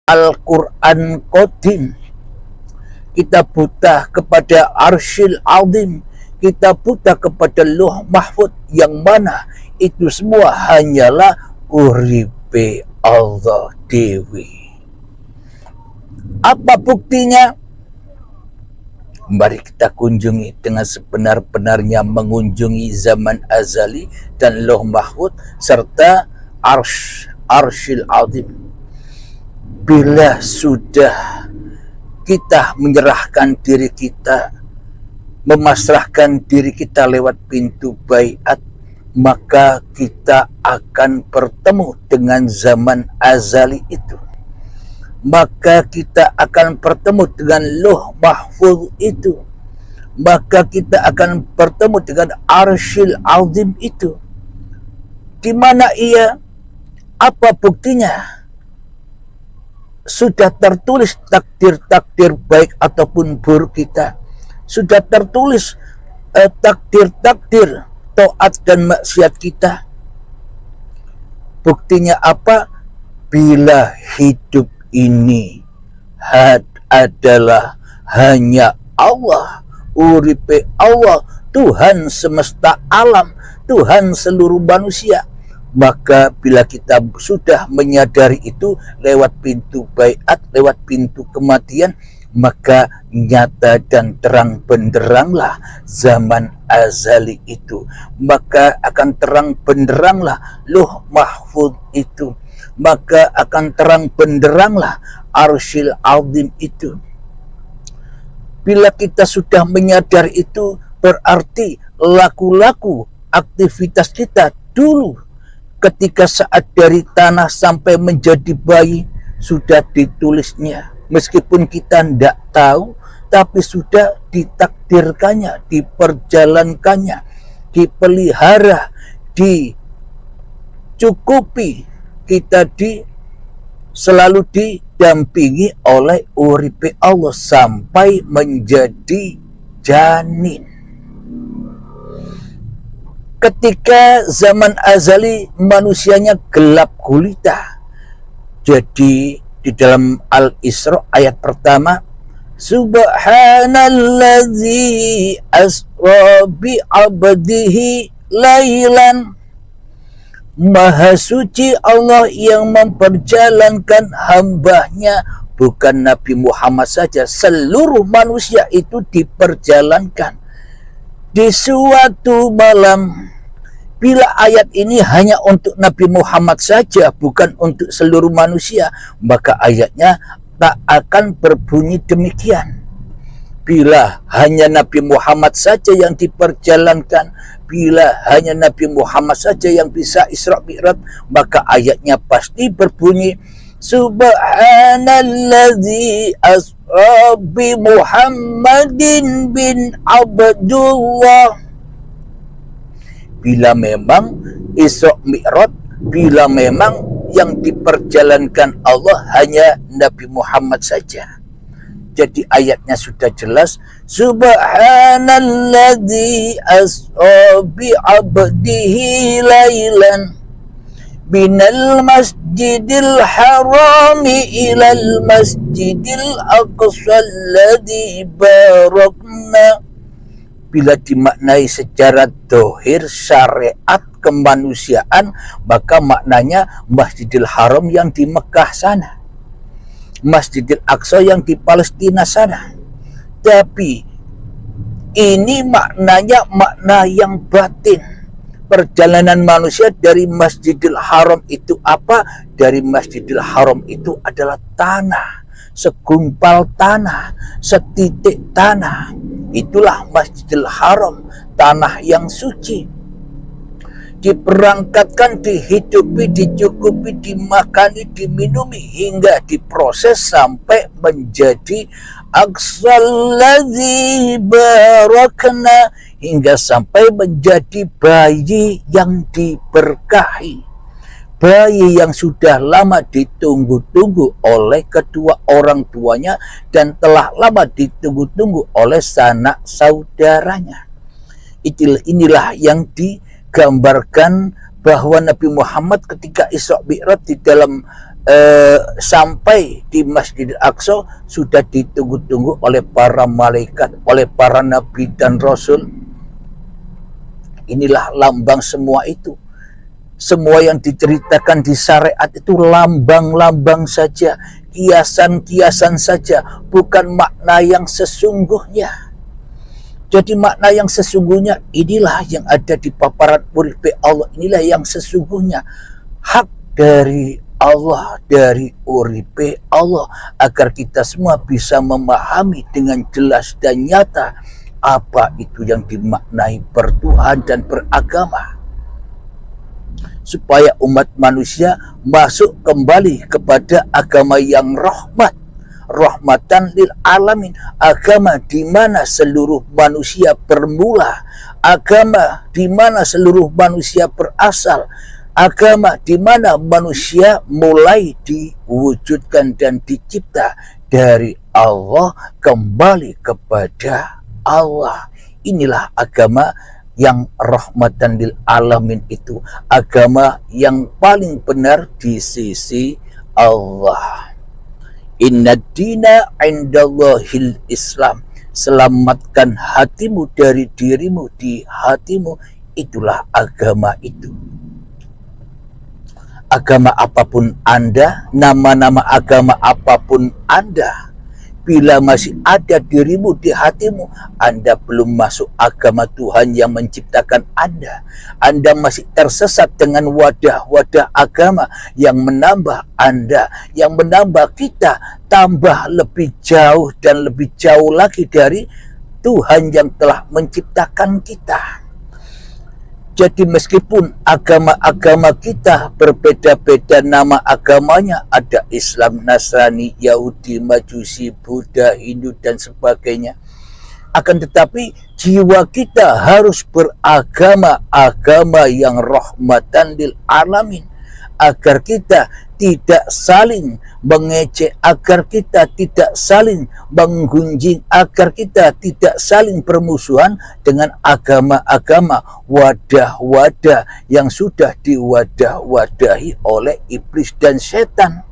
Al-Quran Qadim, kita buta kepada Arsyil Azim, kita buta kepada Lauh Mahfud, yang mana itu semua hanyalah uripe Allah Dewi. Apa buktinya? Mari kita kunjungi dengan sebenar-benarnya mengunjungi zaman azali dan Lauh Mahfud serta Arsyil Azim. Bila sudah kita menyerahkan diri kita, memasrahkan diri kita lewat pintu baiat, maka kita akan bertemu dengan zaman azali itu. Maka kita akan bertemu dengan Lauh Mahfuz itu. Maka kita akan bertemu dengan Arsyil Azim itu. Di mana ia? Apa buktinya? Sudah tertulis takdir-takdir baik ataupun buruk kita. Sudah tertulis takdir-takdir taat dan maksiat kita. Buktinya apa? Bila hidup ini adalah hanya Allah, uripe Allah, Tuhan semesta alam, Tuhan seluruh manusia, maka bila kita sudah menyadari itu lewat pintu baiat, lewat pintu kematian, maka nyata dan terang benderanglah zaman azali itu, maka akan terang benderanglah Lauh Mahfuz itu, maka akan terang benderanglah Arsyil Azim itu. Bila kita sudah menyadari itu, berarti laku-laku aktivitas kita dulu ketika saat dari tanah sampai menjadi bayi sudah ditulisnya. Meskipun kita tidak tahu, tapi sudah ditakdirkannya, diperjalankannya, dipelihara, dicukupi, kita selalu didampingi oleh uripe Allah sampai menjadi janin. Ketika zaman azali manusianya gelap gulita. Jadi di dalam Al-Isra ayat pertama, Subhanalladzi asra bi 'abdihi lailan. Maha suci Allah yang memperjalankan hambanya, bukan Nabi Muhammad saja, seluruh manusia itu diperjalankan di suatu malam. Bila ayat ini hanya untuk Nabi Muhammad saja, bukan untuk seluruh manusia, maka ayatnya tak akan berbunyi demikian. Bila hanya Nabi Muhammad saja yang diperjalankan, bila hanya Nabi Muhammad saja yang bisa Isra Mi'raj, maka ayatnya pasti berbunyi Subhanalladzi asra bi Muhammadin bin Abdullah. Bila memang Isra Mi'raj, bila memang yang diperjalankan Allah hanya Nabi Muhammad saja. Jadi ayatnya sudah jelas, Subhanalladzi asra bi 'abdihi lailan minal masjidil harami ilal masjidil aqsa alladzi barakna. Bila dimaknai secara dohir syariat kemanusiaan, maka maknanya Masjidil Haram yang di Mekah sana, Masjidil Aqsa yang di Palestina sana. Tapi ini maknanya makna yang batin. Perjalanan manusia dari Masjidil Haram itu apa? Dari Masjidil Haram itu adalah tanah, segumpal tanah, setitik tanah. Itulah Masjidil Haram, tanah yang suci. Diperangkatkan, dihidupi, dicukupi, dimakani, diminumi, hingga diproses sampai menjadi Aqsalladzi barakna, hingga sampai menjadi bayi yang diberkahi, bayi yang sudah lama ditunggu-tunggu oleh kedua orang tuanya dan telah lama ditunggu-tunggu oleh sanak saudaranya. Inilah yang digambarkan bahwa Nabi Muhammad ketika Isra Mi'raj di dalam sampai di Masjidil Aqsa sudah ditunggu-tunggu oleh para malaikat, oleh para nabi dan rasul. Inilah lambang semua itu. Semua yang diceritakan di syariat itu lambang-lambang saja, kiasan-kiasan saja, bukan makna yang sesungguhnya. Jadi makna yang sesungguhnya inilah yang ada di paparan uripe Allah, inilah yang sesungguhnya hak dari Allah, dari uripe Allah, agar kita semua bisa memahami dengan jelas dan nyata apa itu yang dimaknai bertuhan dan beragama, supaya umat manusia masuk kembali kepada agama yang rahmatan lil alamin, agama di mana seluruh manusia bermula, agama di mana seluruh manusia berasal, agama di mana manusia mulai diwujudkan dan dicipta dari Allah kembali kepada Allah. Inilah agama yang rahmatan lil alamin itu, agama yang paling benar di sisi Allah. Inna dina indallahil Islam. Selamatkan hatimu dari dirimu, di hatimu itulah agama itu. Agama apapun Anda, nama-nama agama apapun Anda, bila masih ada dirimu di hatimu, Anda belum masuk agama Tuhan yang menciptakan Anda. Anda masih tersesat dengan wadah-wadah agama yang menambah Anda, yang menambah kita tambah lebih jauh dan lebih jauh lagi dari Tuhan yang telah menciptakan kita. Jadi meskipun agama-agama kita berbeda-beda nama agamanya, ada Islam, Nasrani, Yahudi, Majusi, Buddha, Hindu, dan sebagainya, akan tetapi jiwa kita harus beragama-agama yang rahmatan lil alamin, agar kita tidak saling mengejek, agar kita tidak saling menggunjing, agar kita tidak saling bermusuhan dengan agama-agama wadah-wadah yang sudah diwadah-wadahi oleh iblis dan setan.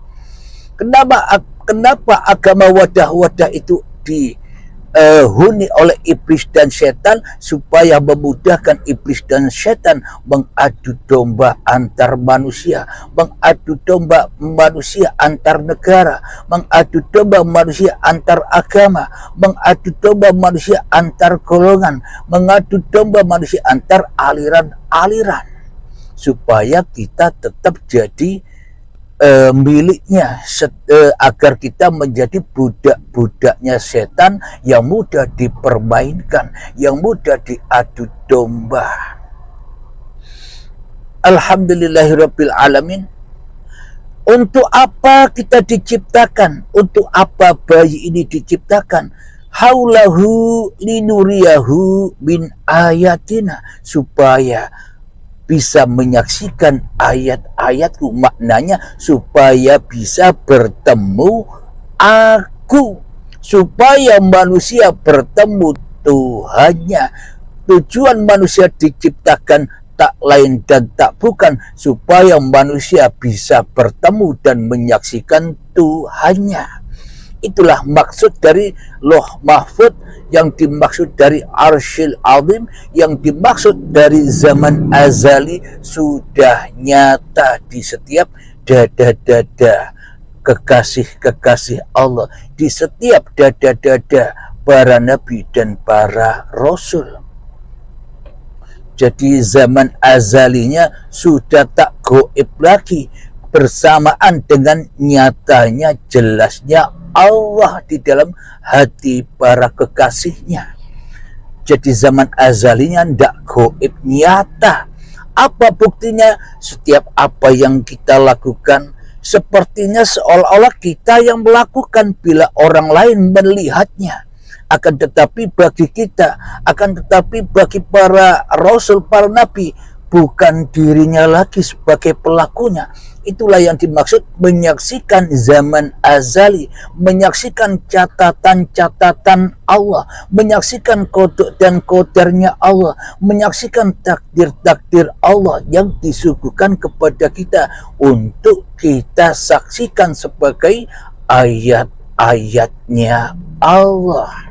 Kenapa agama wadah-wadah itu dihuni oleh iblis dan setan? Supaya memudahkan iblis dan setan mengadu domba antar manusia, mengadu domba manusia antar negara, mengadu domba manusia antar agama, mengadu domba manusia antar golongan, mengadu domba manusia antar aliran-aliran, supaya kita tetap jadi miliknya, agar kita menjadi budak-budaknya setan yang mudah dipermainkan, yang mudah diadu domba. Alhamdulillahirabbil alamin. Untuk apa kita diciptakan? Untuk apa bayi ini diciptakan? Haulahu linuriyahu min ayatina, supaya bisa menyaksikan ayat-ayatku, maknanya supaya bisa bertemu aku, supaya manusia bertemu Tuhannya. Tujuan manusia diciptakan tak lain dan tak bukan supaya manusia bisa bertemu dan menyaksikan Tuhannya. Itulah maksud dari Loh Mahfud, yang dimaksud dari Arsyil Azim, yang dimaksud dari zaman azali, sudah nyata di setiap dada-dada kekasih-kekasih Allah, di setiap dada-dada para nabi dan para rasul. Jadi zaman azalinya sudah tak goib lagi, bersamaan dengan nyatanya, jelasnya Allah di dalam hati para kekasihnya. Jadi zaman azalinya tidak goib, nyata. Apa buktinya? Setiap apa yang kita lakukan sepertinya seolah-olah kita yang melakukan bila orang lain melihatnya. Akan tetapi bagi kita, akan tetapi bagi para rasul, para nabi, bukan dirinya lagi sebagai pelakunya. Itulah yang dimaksud menyaksikan zaman azali, menyaksikan catatan-catatan Allah, menyaksikan kodok dan kodarnya Allah, menyaksikan takdir-takdir Allah yang disuguhkan kepada kita untuk kita saksikan sebagai ayat-ayatnya Allah.